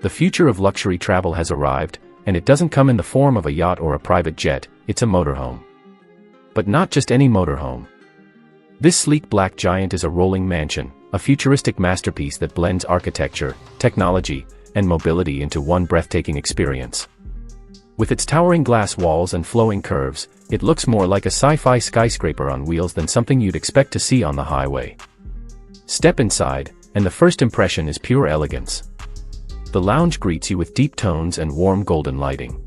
The future of luxury travel has arrived, and it doesn't come in the form of a yacht or a private jet, it's a motorhome. But not just any motorhome. This sleek black giant is a rolling mansion, a futuristic masterpiece that blends architecture, technology, and mobility into one breathtaking experience. With its towering glass walls and flowing curves, it looks more like a sci-fi skyscraper on wheels than something you'd expect to see on the highway. Step inside, and the first impression is pure elegance. The lounge greets you with deep tones and warm golden lighting.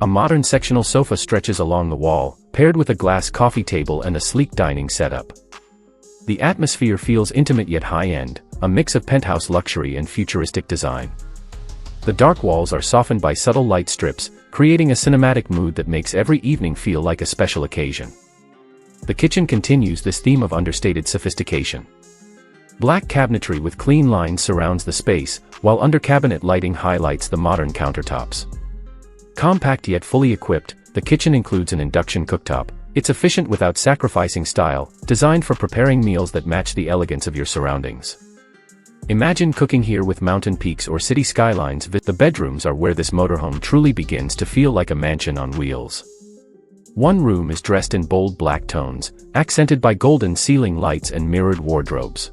A modern sectional sofa stretches along the wall, paired with a glass coffee table and a sleek dining setup. The atmosphere feels intimate yet high-end, a mix of penthouse luxury and futuristic design. The dark walls are softened by subtle light strips, creating a cinematic mood that makes every evening feel like a special occasion. The kitchen continues this theme of understated sophistication. Black cabinetry with clean lines surrounds the space, while under-cabinet lighting highlights the modern countertops. Compact yet fully equipped, the kitchen includes an induction cooktop. It's efficient without sacrificing style, designed for preparing meals that match the elegance of your surroundings. Imagine cooking here with mountain peaks or city skylines. The bedrooms are where this motorhome truly begins to feel like a mansion on wheels. One room is dressed in bold black tones, accented by golden ceiling lights and mirrored wardrobes.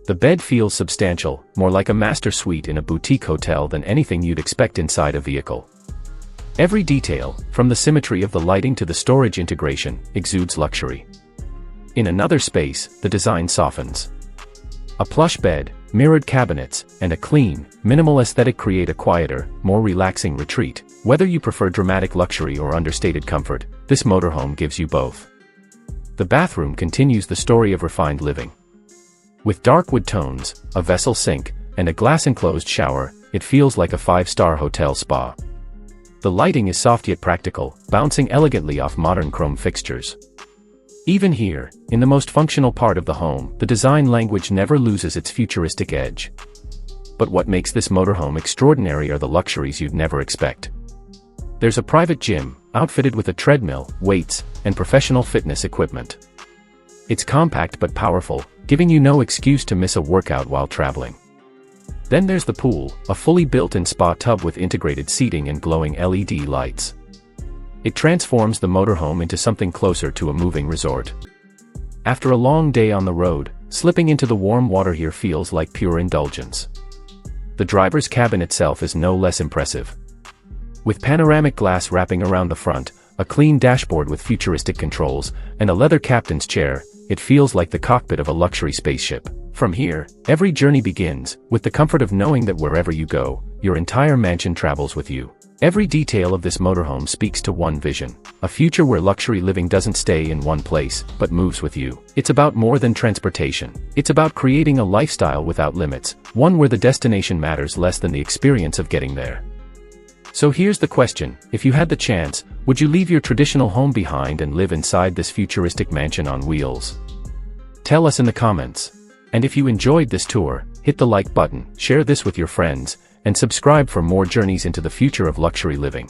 The bed feels substantial, more like a master suite in a boutique hotel than anything you'd expect inside a vehicle. Every detail, from the symmetry of the lighting to the storage integration, exudes luxury. In another space, the design softens. A plush bed, mirrored cabinets, and a clean, minimal aesthetic create a quieter, more relaxing retreat. Whether you prefer dramatic luxury or understated comfort, this motorhome gives you both. The bathroom continues the story of refined living. With dark wood tones, a vessel sink, and a glass-enclosed shower, it feels like a five-star hotel spa. The lighting is soft yet practical, bouncing elegantly off modern chrome fixtures. Even here, in the most functional part of the home, the design language never loses its futuristic edge. But what makes this motorhome extraordinary are the luxuries you'd never expect. There's a private gym, outfitted with a treadmill, weights, and professional fitness equipment. It's compact but powerful, giving you no excuse to miss a workout while traveling. Then there's the pool, a fully built-in spa tub with integrated seating and glowing LED lights. It transforms the motorhome into something closer to a moving resort. After a long day on the road, slipping into the warm water here feels like pure indulgence. The driver's cabin itself is no less impressive. With panoramic glass wrapping around the front, a clean dashboard with futuristic controls, and a leather captain's chair, it feels like the cockpit of a luxury spaceship. From here, every journey begins, with the comfort of knowing that wherever you go, your entire mansion travels with you. Every detail of this motorhome speaks to one vision, a future where luxury living doesn't stay in one place, but moves with you. It's about more than transportation. It's about creating a lifestyle without limits, one where the destination matters less than the experience of getting there. So here's the question, if you had the chance, would you leave your traditional home behind and live inside this futuristic mansion on wheels? Tell us in the comments. And if you enjoyed this tour, hit the like button, share this with your friends, and subscribe for more journeys into the future of luxury living.